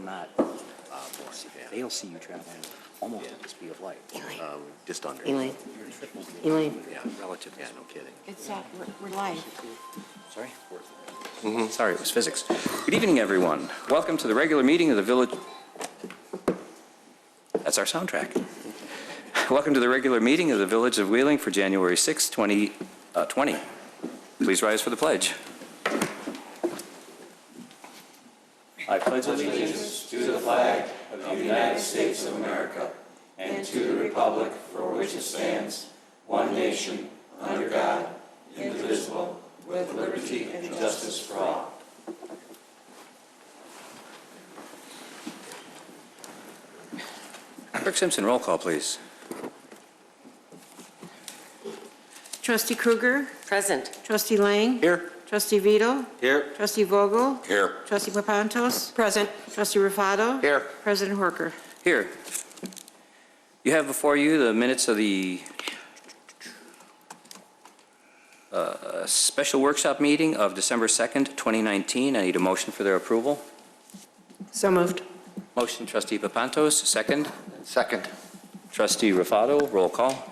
not they'll see you traveling almost at the speed of light. Just under. Elaine. Yeah, relative. Yeah, no kidding. It's we're live. Sorry? Sorry, it was physics. Good evening, everyone. Welcome to the regular meeting of the Village. That's our soundtrack. Welcome to the regular meeting of the Village of Wheeling for January 6, 2020. Please rise for the pledge. I pledge allegiance to the flag of the United States of America and to the republic for which it stands, one nation, under God, indivisible, with liberty and justice for all. Clerk Simpson, roll call, please. Trustee Kruger? Present. Trustee Lang? Here. Trustee Vito? Here. Trustee Vogel? Here. Trustee Papantos? Present. Trustee Rufato? Here. President Horker? Here. You have before you the minutes of the special workshop meeting of December 2nd, 2019. I need a motion for their approval. So moved. Motion, Trustee Papantos. Second. Second. Trustee Rufato. Roll call.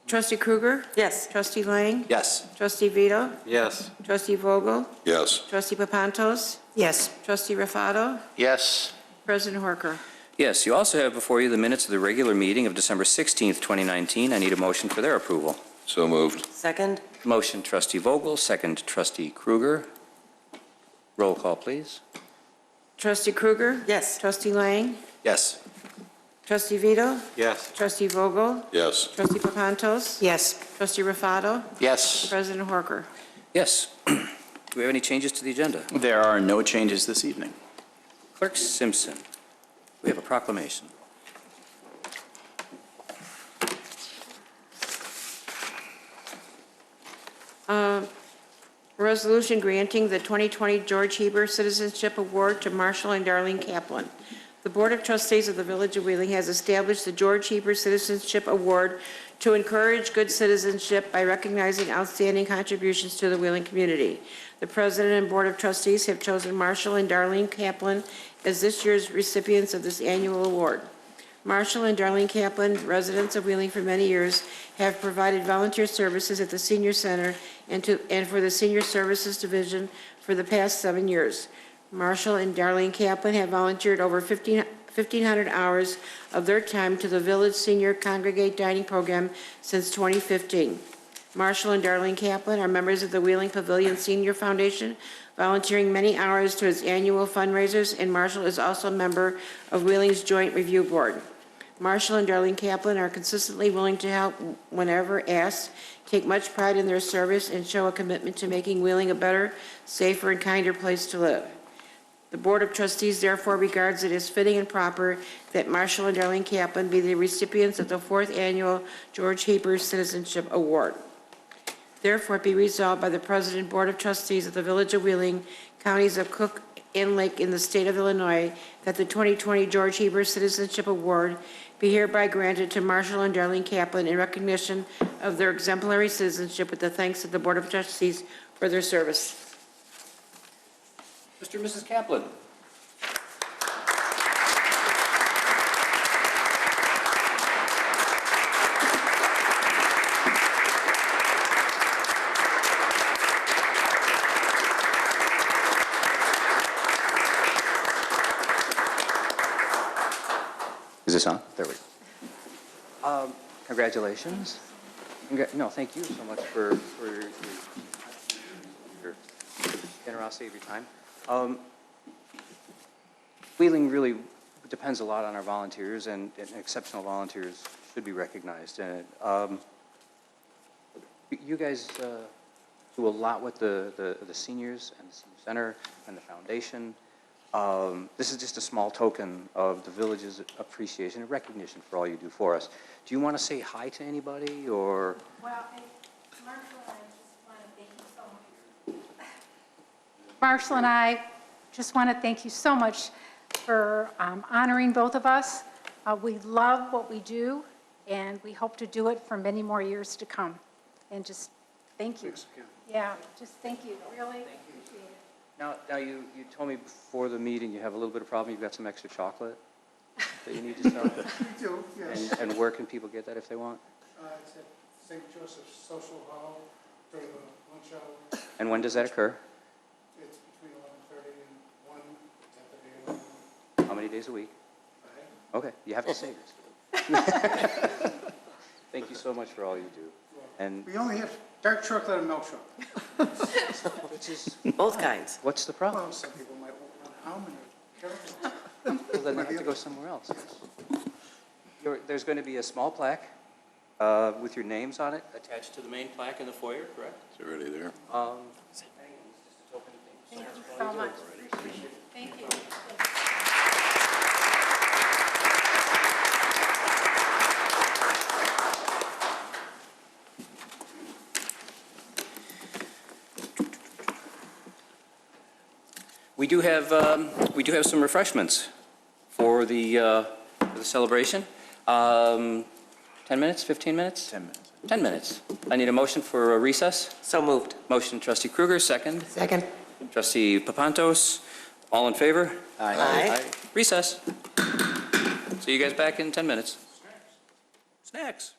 Trustee Kruger? Yes. Trustee Lang? Yes. Trustee Vito? Yes. Trustee Vogel? Yes. Trustee Papantos? Yes. Trustee Rufato? Yes. President Horker? Yes, you also have before you the minutes of the regular meeting of December 16th, 2019. I need a motion for their approval. So moved. Second. Motion, Trustee Vogel. Second, Trustee Kruger. Roll call, please. Trustee Kruger? Yes. Trustee Lang? Yes. Trustee Vito? Yes. Trustee Vogel? Yes. Trustee Papantos? Yes. Trustee Rufato? Yes. President Horker? Yes. Do we have any changes to the agenda? There are no changes this evening. Clerk Simpson, we have a proclamation. Resolution granting the 2020 George Hieber Citizenship Award to Marshall and Darlene Kaplan. The Board of Trustees of the Village of Wheeling has established the George Hieber Citizenship Award to encourage good citizenship by recognizing outstanding contributions to the Wheeling community. The President and Board of Trustees have chosen Marshall and Darlene Kaplan as this year's recipients of this annual award. Marshall and Darlene Kaplan, residents of Wheeling for many years, have provided volunteer services at the Senior Center and for the Senior Services Division for the past 7 years. Marshall and Darlene Kaplan have volunteered over 1,500 hours of their time to the Village Senior Congregate Dining Program since 2015. Marshall and Darlene Kaplan are members of the Wheeling Pavilion Senior Foundation, volunteering many hours to its annual fundraisers, and Marshall is also a member of Wheeling's Joint Review Board. Marshall and Darlene Kaplan are consistently willing to help whenever asked, take much pride in their service, and show a commitment to making Wheeling a better, safer, and kinder place to live. The Board of Trustees therefore regards it as fitting and proper that Marshall and Darlene Kaplan be the recipients of the 4th Annual George Hieber Citizenship Award. Therefore, be resolved by the President and Board of Trustees of the Village of Wheeling, counties of Cook and Lake in the state of Illinois, that the 2020 George Hieber Citizenship Award be hereby granted to Marshall and Darlene Kaplan in recognition of their exemplary citizenship, with the thanks of the Board of Trustees for their service. Mr. and Mrs. Kaplan. Is this on? There we go. Congratulations. No, thank you so much for your generosity of your time. Wheeling really depends a lot on our volunteers, and exceptional volunteers should be recognized. And you guys do a lot with the seniors and the senior center and the foundation. This is just a small token of the village's appreciation and recognition for all you do for us. Do you want to say hi to anybody, or? Well, Marshall and I just want to thank you so much for honoring both of us. We love what we do, and we hope to do it for many more years to come. And just thank you. Yeah, just thank you. Really appreciate it. Now you told me before the meeting you have a little bit of problem. You've got some extra chocolate that you need to sell. We do, yes. And where can people get that if they want? It's at St. Joseph's Social Hall during the lunch hour. And when does that occur? It's between 11:30 and 1, 10:30 and 1. How many days a week? Right? Okay, you have to say this. Thank you so much for all you do. And We only have dark chocolate and milk chocolate. which is, Both kinds. what's the problem? Well, some people might want almond or caramel. Well, then they have to go somewhere else. There's going to be a small plaque with your names on it attached to the main plaque in the foyer, correct? It's already there. Thank you so much. Appreciate it. Thank you. We do have some refreshments for the celebration. 10 minutes, 15 minutes? 10 minutes. 10 minutes. I need a motion for a recess. So moved. Motion trustee Kruger, second. Second. Trustee Papantos, all in favor? Aye. Recess. See you guys back in 10 minutes. Snacks.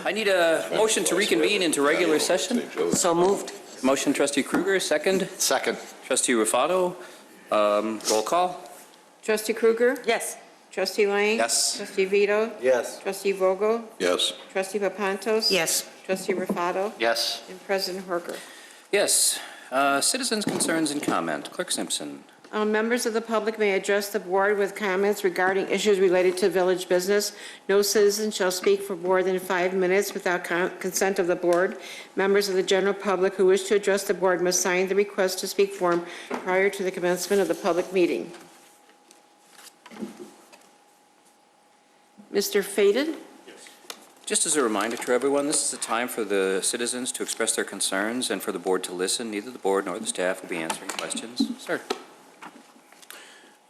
I need a motion to reconvene into regular session. So moved. Motion trustee Kruger, second. Second. Trustee Rufato, roll call. Trustee Kruger? Yes. Trustee Lang? Yes. Trustee Vito? Yes. Trustee Vogel? Yes. Trustee Papantos? Yes. Trustee Rufato? Yes. And President Horker. Yes. Citizens' concerns and comment. Clerk Simpson. Members of the public may address the board with comments regarding issues related to village business. No citizen shall speak for more than 5 minutes without consent of the board. Members of the general public who wish to address the board must sign the request to speak form prior to the commencement of the public meeting. Mr. Faded? Just as a reminder to everyone, this is a time for the citizens to express their concerns and for the board to listen. Neither the board nor the staff will be answering questions. Sir.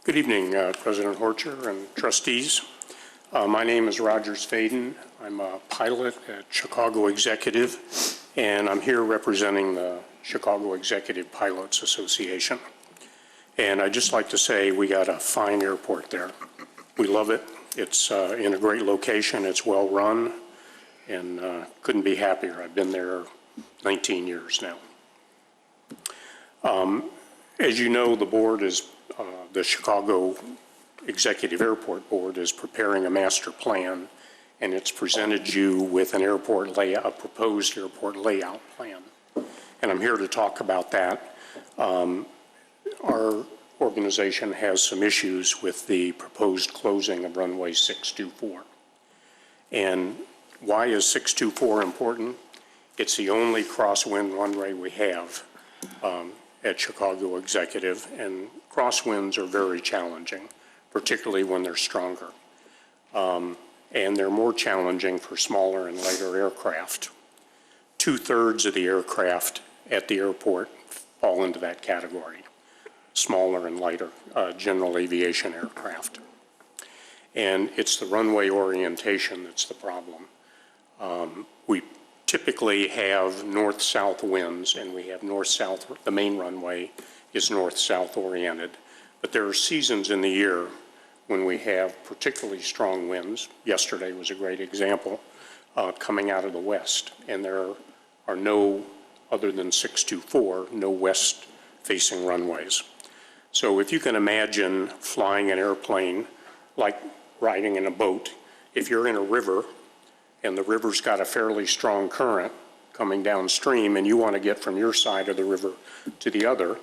Good evening, President Horcher and trustees. My name is Rogers Faden. I'm a pilot at Chicago Executive, and I'm here representing the Chicago Executive Pilots Association. And I'd just like to say we got a fine airport there. We love it. It's in a great location. It's well run, and couldn't be happier. I've been there 19 years now. As you know, the board is the Chicago Executive Airport Board is preparing a master plan, and it's presented you with an airport layout, a proposed airport layout plan. And I'm here to talk about that. Our organization has some issues with the proposed closing of runway 624. And why is 624 important? It's the only crosswind runway we have at Chicago Executive, and crosswinds are very challenging, particularly when they're stronger. And they're more challenging for smaller and lighter aircraft. 2/3 of the aircraft at the airport fall into that category. Smaller and lighter general aviation aircraft. And it's the runway orientation that's the problem. We typically have north-south winds, and we have north-south, the main runway is north-south oriented. But there are seasons in the year when we have particularly strong winds. Yesterday was a great example, coming out of the west. And there are no, other than 624, no west-facing runways. So if you can imagine flying an airplane like riding in a boat, if you're in a river and the river's got a fairly strong current coming downstream and you want to get from your side of the river to the other,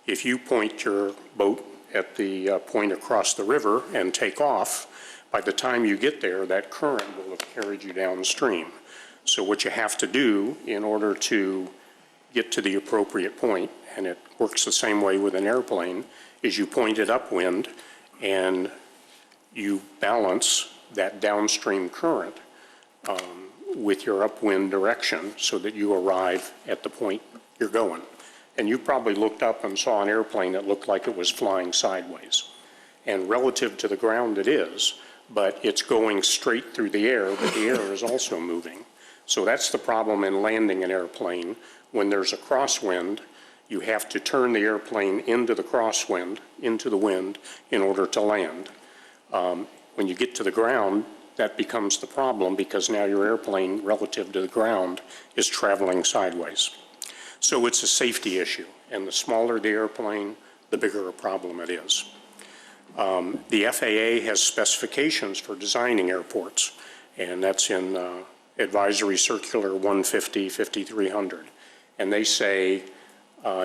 if you point your boat at the point across the river and take off, by the time you get there, that current will have carried you downstream. So what you have to do in order to get to the appropriate point, and it works the same way with an airplane, is you point it upwind and you balance that downstream current with your upwind direction so that you arrive at the point you're going. And you probably looked up and saw an airplane that looked like it was flying sideways. And relative to the ground it is, but it's going straight through the air, but the air is also moving. So that's the problem in landing an airplane. When there's a crosswind, you have to turn the airplane into the crosswind, into the wind, in order to land. When you get to the ground, that becomes the problem because now your airplane, relative to the ground, is traveling sideways. So it's a safety issue, and the smaller the airplane, the bigger a problem it is. The FAA has specifications for designing airports, and that's in Advisory Circular 150-5300. And they say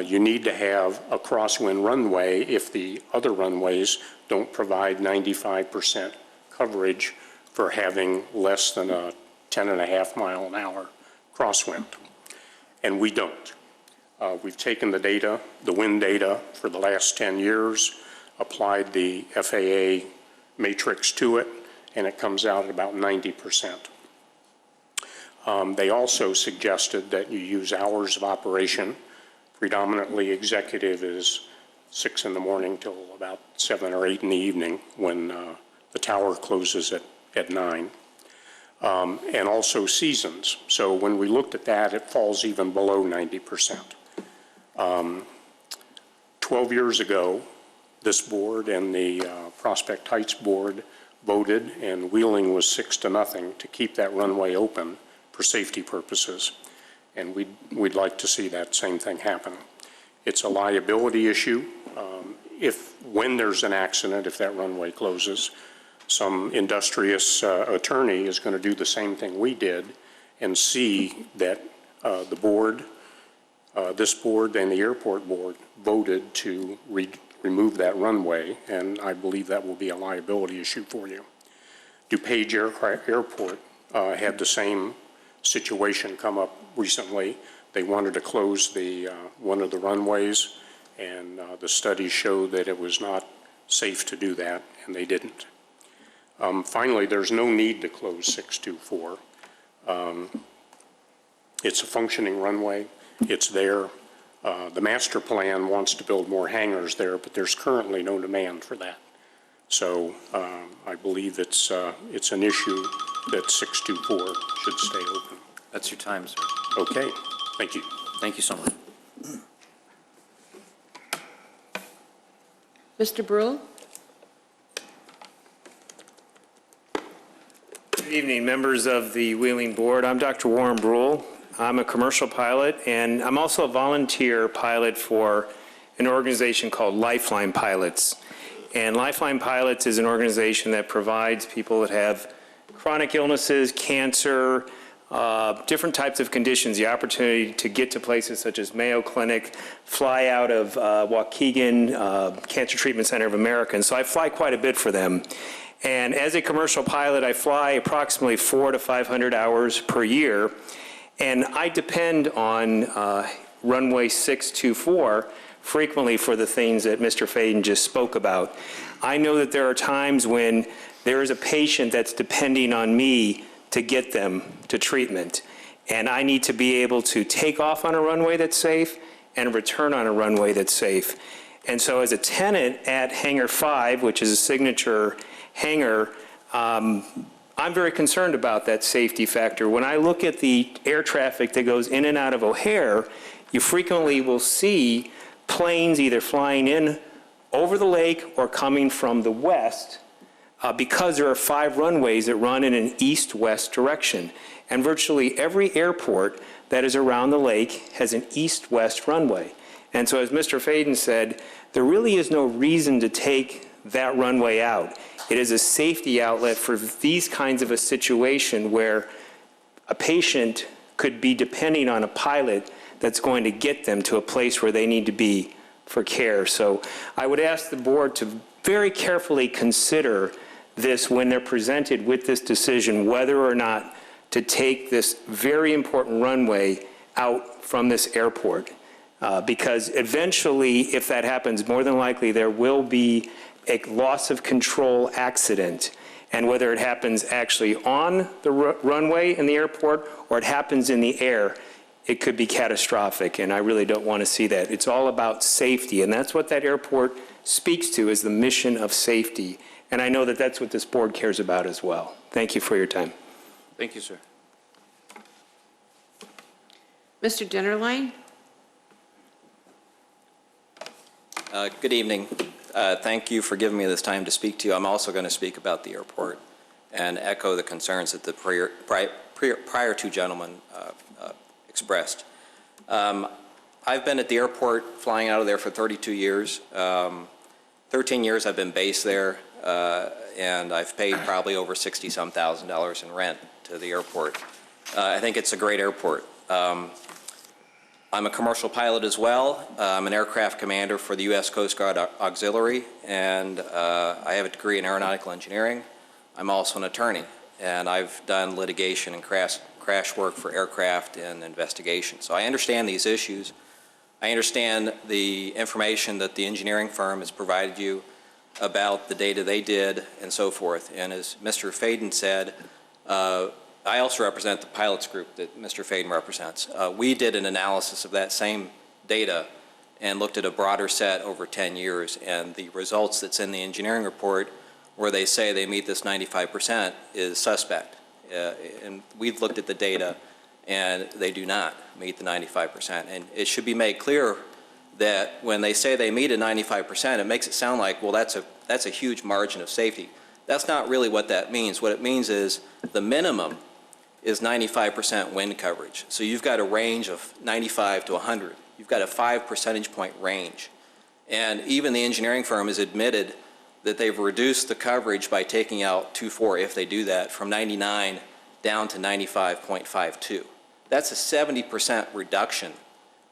you need to have a crosswind runway if the other runways don't provide 95% coverage for having less than a 10.5 mile an hour crosswind. And we don't. We've taken the data, the wind data for the last 10 years, applied the FAA matrix to it, and it comes out at about 90%. They also suggested that you use hours of operation. Predominantly executive is 6 in the morning till about 7 or 8 in the evening when the tower closes at 9. And also seasons. So when we looked at that, it falls even below 90%. 12 years ago, this board and the Prospect Heights board voted, and Wheeling was 6-0 to keep that runway open for safety purposes. And we'd like to see that same thing happen. It's a liability issue. When there's an accident, if that runway closes, some industrious attorney is going to do the same thing we did and see that the board, this board and the airport board voted to remove that runway, and I believe that will be a liability issue for you. DuPage Airport had the same situation come up recently. They wanted to close one of the runways, and the studies showed that it was not safe to do that, and they didn't. Finally, there's no need to close 624. It's a functioning runway. It's there. The master plan wants to build more hangars there, but there's currently no demand for that. So I believe it's an issue that 624 should stay open. That's your time, sir. Okay, thank you. Thank you so much. Mr. Brule? Good evening, members of the Wheeling Board. I'm Dr. Warren Brule. I'm a commercial pilot, and I'm also a volunteer pilot for an organization called Lifeline Pilots. And Lifeline Pilots is an organization that provides people that have chronic illnesses, cancer, different types of conditions, the opportunity to get to places such as Mayo Clinic, fly out of Waukegan Cancer Treatment Center of America. And so I fly quite a bit for them. And as a commercial pilot, I fly approximately 400 to 500 hours per year. And I depend on runway 624 frequently for the things that Mr. Faden just spoke about. I know that there are times when there is a patient that's depending on me to get them to treatment. and I need to be able to take off on a runway that's safe and return on a runway that's safe. And so as a tenant at Hangar 5, which is a signature hangar, I'm very concerned about that safety factor. When I look at the air traffic that goes in and out of O'Hare, you frequently will see planes either flying in over the lake or coming from the west because there are 5 runways that run in an east-west direction. And virtually every airport that is around the lake has an east-west runway. And so as Mr. Faden said, there really is no reason to take that runway out. It is a safety outlet for these kinds of a situation where a patient could be depending on a pilot that's going to get them to a place where they need to be for care. So I would ask the board to very carefully consider this when they're presented with this decision, whether or not to take this very important runway out from this airport. Because eventually, if that happens, more than likely there will be a loss of control accident. And whether it happens actually on the runway in the airport or it happens in the air, it could be catastrophic, and I really don't want to see that. It's all about safety, and that's what that airport speaks to, is the mission of safety. And I know that that's what this board cares about as well. Thank you for your time. Thank you, sir. Mr. Dennerlein? Good evening. Thank you for giving me this time to speak to you. I'm also going to speak about the airport and echo the concerns that the prior two gentlemen expressed. I've been at the airport flying out of there for 32 years. 13 years I've been based there, and I've paid probably over $60-some thousand in rent to the airport. I think it's a great airport. I'm a commercial pilot as well. I'm an aircraft commander for the U.S. Coast Guard Auxiliary, and I have a degree in aeronautical engineering. I'm also an attorney, and I've done litigation and crash work for aircraft and investigation. So I understand these issues. I understand the information that the engineering firm has provided you about the data they did and so forth. And as Mr. Faden said, I also represent the pilots group that Mr. Faden represents. We did an analysis of that same data and looked at a broader set over 10 years, and the results that's in the engineering report where they say they meet this 95% is suspect. And we've looked at the data and they do not meet the 95%. And it should be made clear that when they say they meet a 95%, it makes it sound like, well, that's a huge margin of safety. That's not really what that means. What it means is the minimum is 95% wind coverage. So you've got a range of 95 to 100. You've got a 5 percentage point range. And even the engineering firm has admitted that they've reduced the coverage by taking out 2.4, if they do that, from 99 down to 95.52. That's a 70% reduction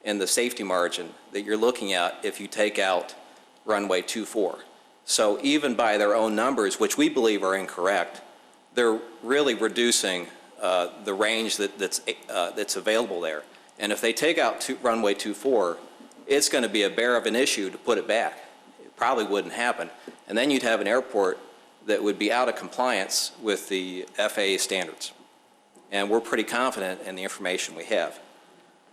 in the safety margin that you're looking at if you take out runway 24. So even by their own numbers, which we believe are incorrect, they're really reducing the range that's available there. And if they take out runway 24, it's going to be a bear of an issue to put it back. It probably wouldn't happen. And then you'd have an airport that would be out of compliance with the FAA standards. And we're pretty confident in the information we have.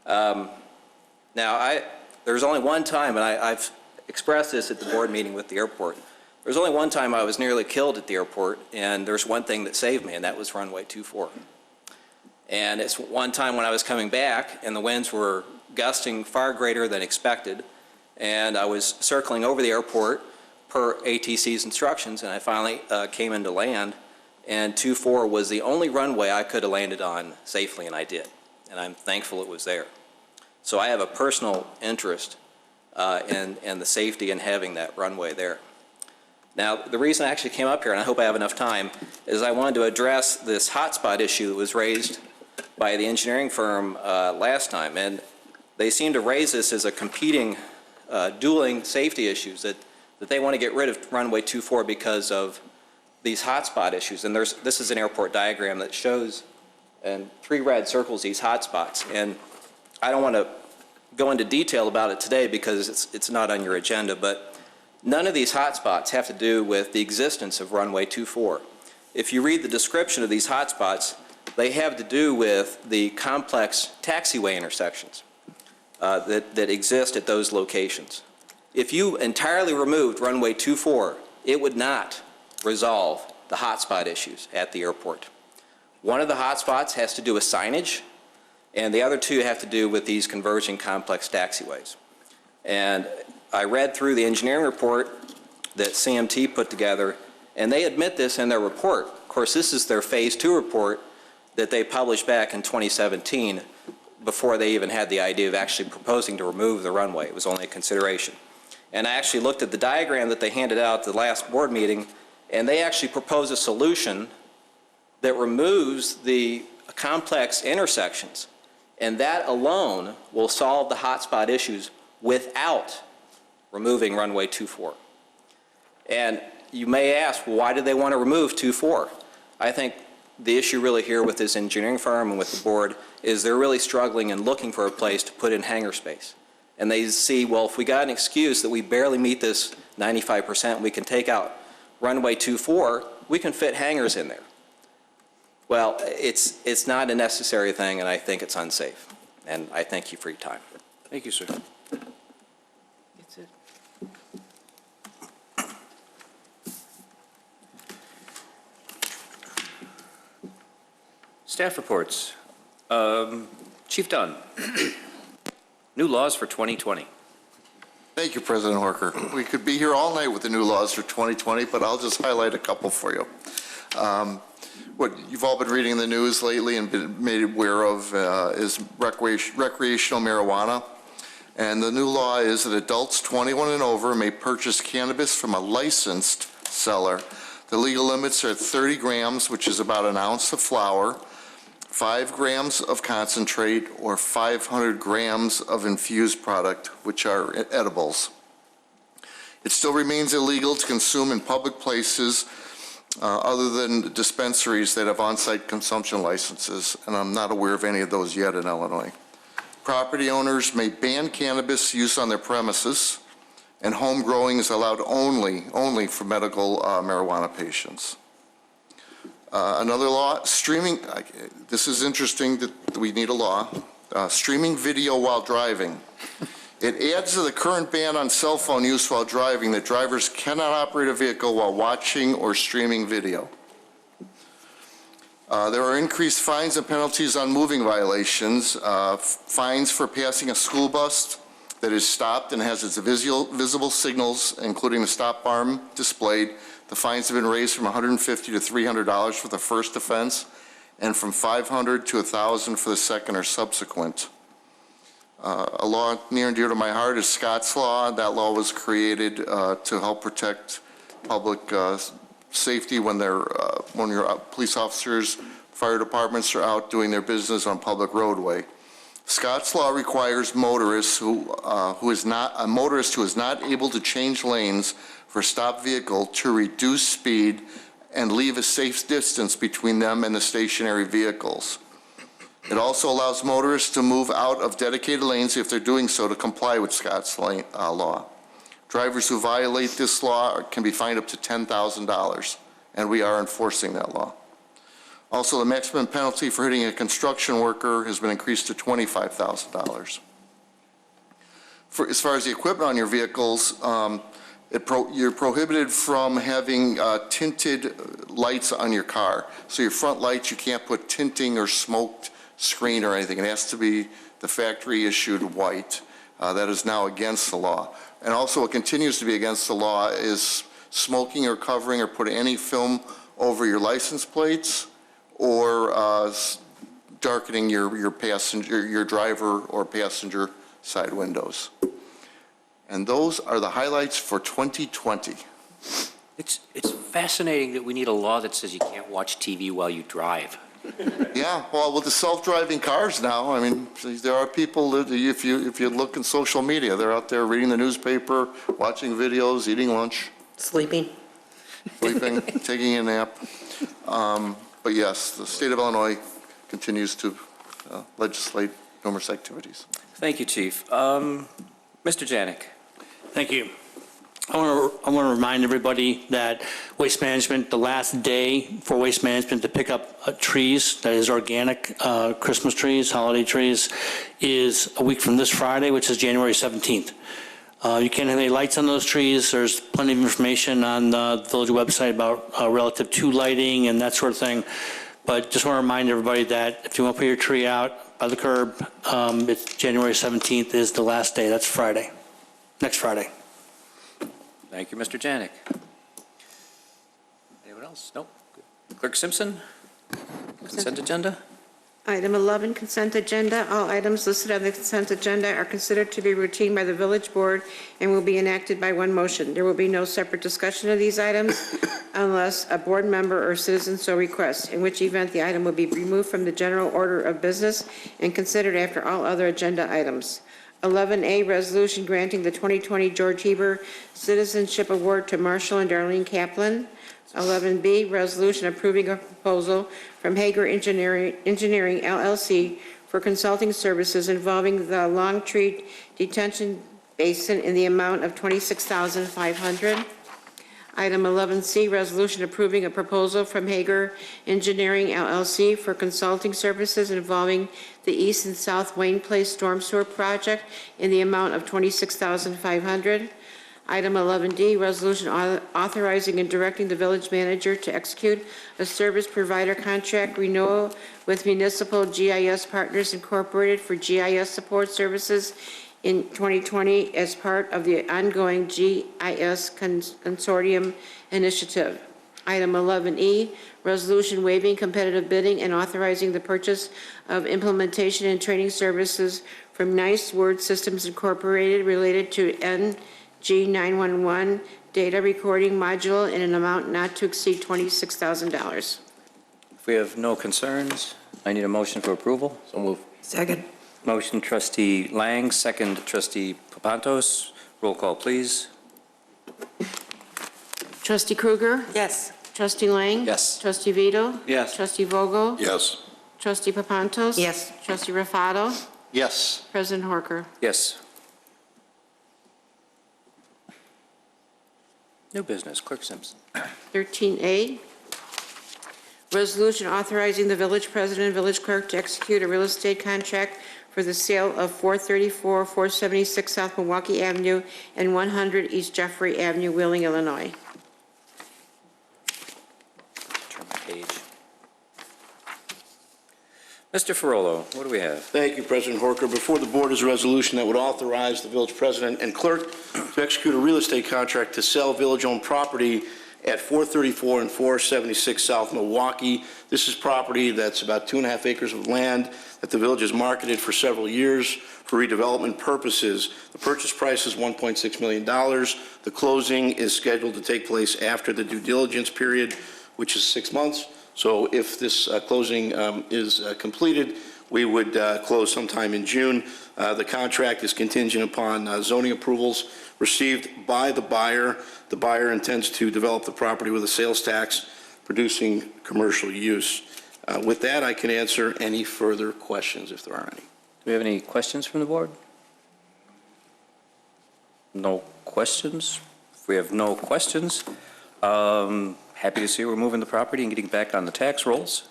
Now, there's only one time, and I've expressed this at the board meeting with the airport, there's only one time I was nearly killed at the airport, and there's one thing that saved me, and that was runway 24. And it's one time when I was coming back, and the winds were gusting far greater than expected, and I was circling over the airport per ATC's instructions, and I finally came into land, and 24 was the only runway I could have landed on safely, and I did. And I'm thankful it was there. So I have a personal interest in the safety and having that runway there. Now, the reason I actually came up here, and I hope I have enough time, is I wanted to address this hotspot issue that was raised by the engineering firm last time. And they seem to raise this as a competing, dueling safety issues, that they want to get rid of runway 24 because of these hotspot issues. And this is an airport diagram that shows in 3 red circles these hotspots. And I don't want to go into detail about it today because it's not on your agenda, but none of these hotspots have to do with the existence of runway 24. If you read the description of these hotspots, They have to do with the complex taxiway intersections that exist at those locations. If you entirely removed runway 24, it would not resolve the hotspot issues at the airport. One of the hotspots has to do with signage, and the other two have to do with these converging complex taxiways. And I read through the engineering report that CMT put together, and they admit this in their report. Of course, this is their Phase 2 report that they published back in 2017 before they even had the idea of actually proposing to remove the runway. It was only a consideration. And I actually looked at the diagram that they handed out at the last board meeting, and they actually propose a solution that removes the complex intersections, and that alone will solve the hotspot issues without removing runway 24. And you may ask, well, why did they want to remove 24? I think the issue really here with this engineering firm and with the board is they're really struggling and looking for a place to put in hangar space. And they see, well, if we got an excuse that we barely meet this 95%, we can take out runway 24, we can fit hangars in there. Well, it's not a necessary thing, and I think it's unsafe. And I thank you for your time. Thank you, sir. That's it. Staff reports. Chief Dunn. New laws for 2020. Thank you, President Horker. We could be here all night with the new laws for 2020, but I'll just highlight a couple for you. What you've all been reading in the news lately and been made aware of is recreational marijuana. And the new law is that adults 21 and over may purchase cannabis from a licensed seller. The legal limits are 30 grams, which is about an ounce of flour, 5 grams of concentrate, or 500 grams of infused product, which are edibles. It still remains illegal to consume in public places other than dispensaries that have on-site consumption licenses, and I'm not aware of any of those yet in Illinois. Property owners may ban cannabis use on their premises, and home growing is allowed only for medical marijuana patients. Another law, streaming, this is interesting that we need a law, streaming video while driving. It adds to the current ban on cell phone use while driving that drivers cannot operate a vehicle while watching or streaming video. There are increased fines and penalties on moving violations, fines for passing a school bus that is stopped and has its visible signals, including the stop arm displayed. The fines have been raised from $150 to $300 for the first offense, and from $500 to $1,000 for the second or subsequent. A law near and dear to my heart is Scott's Law. That law was created to help protect public safety when your police officers, fire departments are out doing their business on public roadway. Scott's Law requires motorists a motorist who is not able to change lanes for a stopped vehicle to reduce speed and leave a safe distance between them and the stationary vehicles. It also allows motorists to move out of dedicated lanes if they're doing so to comply with Scott's Law. Drivers who violate this law can be fined up to $10,000, and we are enforcing that law. Also, the maximum penalty for hitting a construction worker has been increased to $25,000. As far as the equipment on your vehicles, you're prohibited from having tinted lights on your car. So your front lights, you can't put tinting or smoked screen or anything. It has to be the factory issued white. That is now against the law. And also what continues to be against the law is smoking or covering or putting any film over your license plates or darkening your driver or passenger side windows. And those are the highlights for 2020. It's fascinating that we need a law that says you can't watch TV while you drive. Yeah, well, with the self-driving cars now, I mean, there are people that, if you look in social media, they're out there reading the newspaper, watching videos, eating lunch. Sleeping. Taking a nap. But yes, the state of Illinois continues to legislate numerous activities. Thank you, Chief. Mr. Janik. Thank you. I want to remind everybody that Waste Management, the last day for Waste Management to pick up trees, that is organic Christmas trees, holiday trees, is a week from this Friday, which is January 17th. You can't have any lights on those trees. There's plenty of information on the village website about relative to lighting and that sort of thing. But just want to remind everybody that if you want to put your tree out by the curb, it's January 17th is the last day. That's Friday, next Friday. Thank you, Mr. Janik. Anyone else? Nope. Clerk Simpson? Consent agenda? Item 11, consent agenda. All items listed on the consent agenda are considered to be routine by the village board and will be enacted by one motion. There will be no separate discussion of these items unless a board member or citizen so requests, in which event the item will be removed from the general order of business and considered after all other agenda items. 11A, resolution granting the 2020 George Hieber Citizenship Award to Marshall and Darlene Kaplan. 11B, resolution approving a proposal from Hieber Engineering LLC for consulting services involving the Longtree Detention Basin in the amount of $26,500. Item 11C, resolution approving a proposal from Hieber Engineering LLC for consulting services involving the East and South Wayne Place Storm Sewer Project in the amount of $26,500. Item 11D, resolution authorizing and directing the village manager to execute a service provider contract renewal with Municipal GIS Partners Incorporated for GIS support services in 2020 as part of the ongoing GIS Consortium initiative. Item 11E, resolution waiving competitive bidding and authorizing the purchase of implementation and training services from NICE Word Systems Incorporated related to NG911 data recording module in an amount not to exceed $26,000. If we have no concerns, I need a motion for approval. So move. Second. Motion trustee Lang, second trustee Papantos. Roll call, please. Trustee Krueger? Yes. Trustee Lang? Yes. Trustee Vito? Yes. Trustee Vogel? Yes. Trustee Papantos? Yes. Trustee Rafato? Yes. President Horker? Yes. New business, Clerk Simpson. 13A, resolution authorizing the village president and village clerk to execute a real estate contract for the sale of 434, 476 South Milwaukee Avenue and 100 East Jeffrey Avenue, Wheeling, Illinois. Turn my page. Mr. Ferrolo, what do we have? Thank you, President Horker. Before the board is a resolution that would authorize the village president and clerk to execute a real estate contract to sell village-owned property at 434 and 476 South Milwaukee. This is property that's about 2.5 acres of land that the village has marketed for several years for redevelopment purposes. The purchase price is $1.6 million. The closing is scheduled to take place after the due diligence period, which is 6 months. So if this closing is completed, we would close sometime in June. The contract is contingent upon zoning approvals received by the buyer. The buyer intends to develop the property with a sales tax producing commercial use. With that, I can answer any further questions if there are any. Do we have any questions from the board? No questions? If we have no questions, happy to see we're moving the property and getting back on the tax rolls.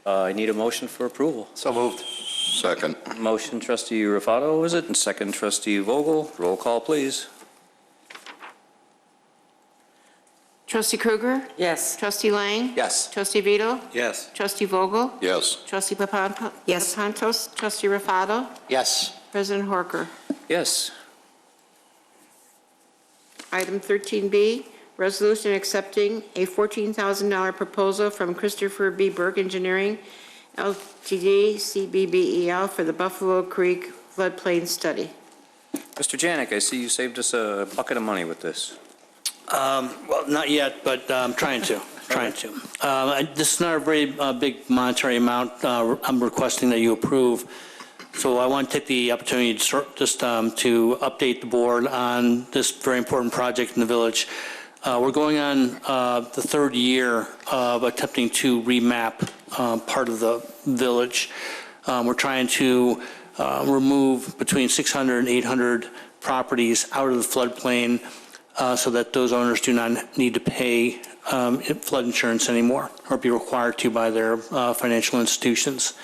I need a motion for approval. So moved. Second. Motion trustee Rafato, is it? And second trustee Vogel. Roll call, please. Trustee Krueger? Yes. Trustee Lang? Yes. Trustee Vito? Yes. Trustee Vogel? Yes. Trustee Papantos? Yes. Papantos? Trustee Rafato? Yes. President Horker? Yes. Item 13B, resolution accepting a $14,000 proposal from Christopher B. Burke Engineering, Ltd., CBBEL, for the Buffalo Creek floodplain study. Mr. Janik, I see you saved us a bucket of money with this. Well, not yet, but I'm trying to. This is not a very big monetary amount I'm requesting that you approve. So I want to take the opportunity to just to update the board on this very important project in the village. We're going on the third year of attempting to remap part of the village. We're trying to remove between 600 and 800 properties out of the floodplain. so that those owners do not need to pay flood insurance anymore or be required to by their financial institutions.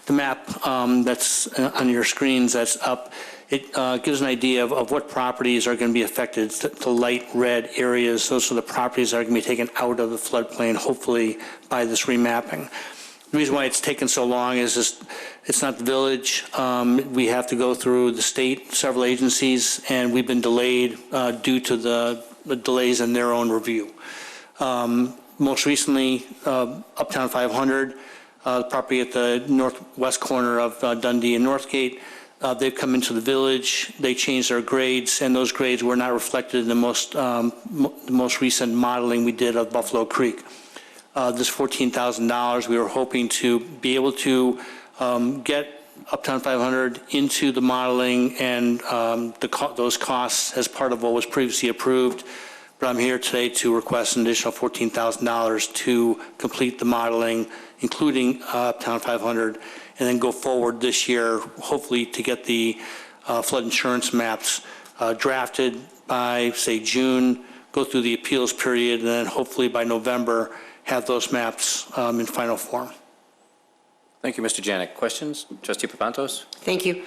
The map that's on your screens that's up, it gives an idea of what properties are going to be affected. The light red areas, those are the properties that are going to be taken out of the floodplain, hopefully by this remapping. The reason why it's taken so long is just, it's not the village. We have to go through the state, several agencies, and we've been delayed due to the delays in their own review. Most recently, Uptown 500, property at the northwest corner of Dundee and Northgate, they've come into the village, they changed their grades, and those grades were not reflected in the most recent modeling we did of Buffalo Creek. This $14,000, we were hoping to be able to get Uptown 500 into the modeling and those costs as part of what was previously approved. But I'm here today to request an additional $14,000 to complete the modeling, including Uptown 500, and then go forward this year, hopefully to get the flood insurance maps drafted by, say, June, go through the appeals period, and then hopefully by November have those maps in final form. Thank you, Mr. Janik. Questions? Trustee Papantos? Thank you.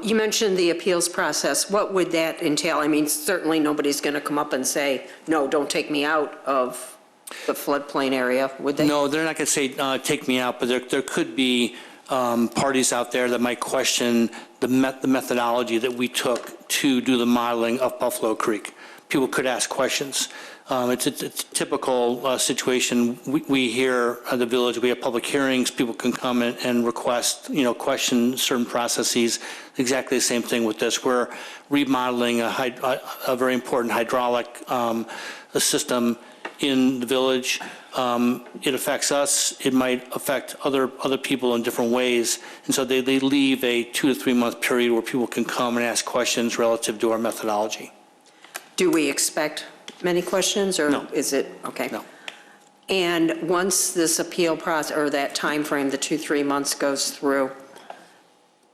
You mentioned the appeals process. What would that entail? I mean, certainly nobody's going to come up and say, no, don't take me out of the floodplain area, would they? No, they're not going to say, take me out, but there could be parties out there that might question the methodology that we took to do the modeling of Buffalo Creek. People could ask questions. It's a typical situation. We here at the village, we have public hearings. People can come and request, question certain processes. Exactly the same thing with this. We're remodeling a very important hydraulic system in the village. It affects us. It might affect other people in different ways. And so they leave a 2 to 3 month period where people can come and ask questions relative to our methodology. Do we expect many questions, or No. is it, okay? No. And once this appeal process, or that time frame, the 2-3 months goes through,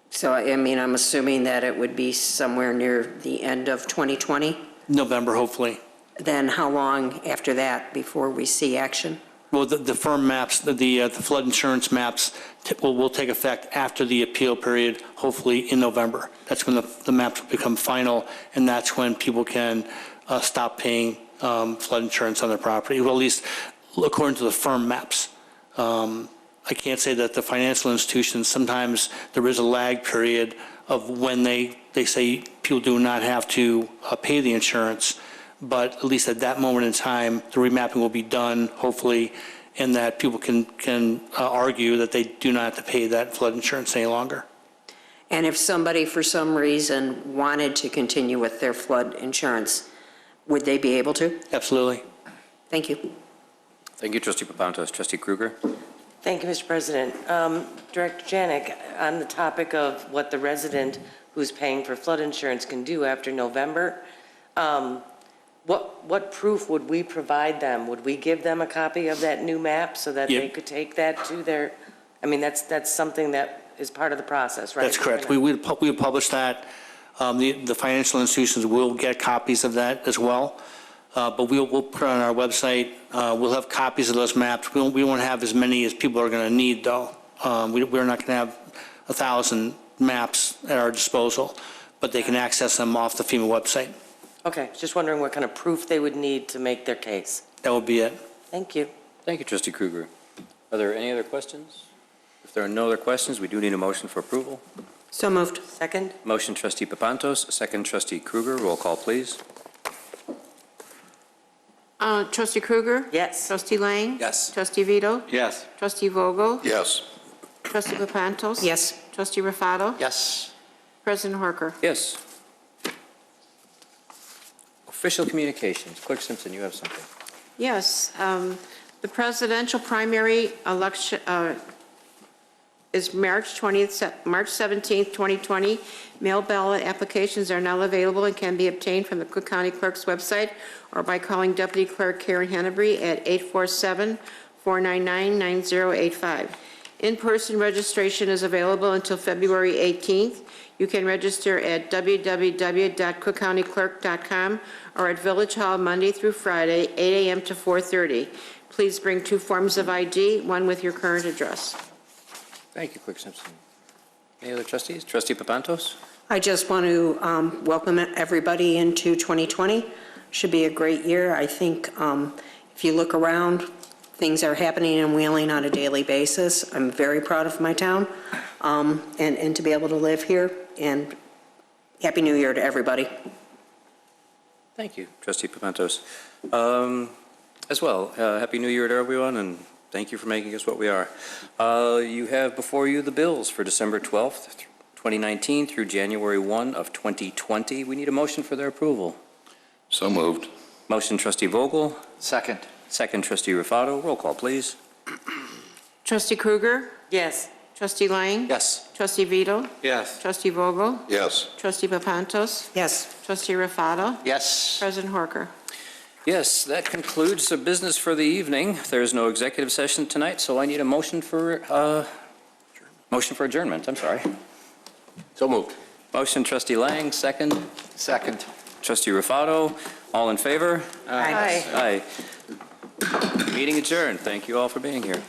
so I mean, I'm assuming that it would be somewhere near the end of 2020? November, hopefully. Then how long after that before we see action? Well, the firm maps, the flood insurance maps will take effect after the appeal period, hopefully in November. That's when the maps will become final, and that's when people can stop paying flood insurance on their property, well, at least according to the firm maps. I can't say that the financial institutions, sometimes there is a lag period of when they say people do not have to pay the insurance, but at least at that moment in time, the remapping will be done, hopefully, and that people can argue that they do not have to pay that flood insurance any longer. And if somebody, for some reason, wanted to continue with their flood insurance, would they be able to? Absolutely. Thank you. Thank you, Trustee Papantos. Trustee Kruger? Thank you, Mr. President. Director Janik, on the topic of what the resident who's paying for flood insurance can do after November, what proof would we provide them? Would we give them a copy of that new map so that they could take that to their, I mean, that's something that is part of the process, right? That's correct. We would publish that. The financial institutions will get copies of that as well. But we'll put it on our website. We'll have copies of those maps. We won't have as many as people are going to need, though. We're not going to have 1,000 maps at our disposal, but they can access them off the FEMA website. Okay, just wondering what kind of proof they would need to make their case. That would be it. Thank you. Thank you, Trustee Kruger. Are there any other questions? If there are no other questions, we do need a motion for approval. So moved. Second? Motion, Trustee Papantos. Second, Trustee Kruger. Roll call, please. Trustee Kruger? Yes. Trustee Lang? Yes. Trustee Vito? Yes. Trustee Vogel? Yes. Trustee Papantos? Yes. Trustee Rafato? Yes. President Horker? Yes. Official communications. Clerk Simpson, you have something. Yes. The presidential primary election is March 17th, 2020. Mail ballot applications are now available and can be obtained from the Cook County Clerk's website or by calling Deputy Clerk Karen Hennebree at 847-499-9085. In-person registration is available until February 18th. You can register at www.cookcountyclerk.com or at Village Hall Monday through Friday, 8 a.m. to 4:30. Please bring 2 forms of ID, one with your current address. Thank you, Clerk Simpson. Any other trustees? Trustee Papantos? I just want to welcome everybody into 2020. Should be a great year. I think if you look around, things are happening in Wheeling on a daily basis. I'm very proud of my town and to be able to live here. And Happy New Year to everybody. Thank you, Trustee Papantos. As well, Happy New Year to everyone, and thank you for making us what we are. You have before you the bills for December 12th, 2019 through January 1 of 2020. We need a motion for their approval. So moved. Motion, Trustee Vogel. Second. Second, Trustee Rufato. Roll call, please. Trustee Krueger? Yes. Trustee Lang? Yes. Trustee Vito? Yes. Trustee Vogel? Yes. Trustee Papantos? Yes. Trustee Rafato? Yes. President Horker? Yes, that concludes the business for the evening. There's no executive session tonight, so I need a motion for adjournment. I'm sorry. So moved. Motion, Trustee Lang, second. Second. Trustee Rufato, all in favor? Aye. Aye. Meeting adjourned. Thank you all for being here.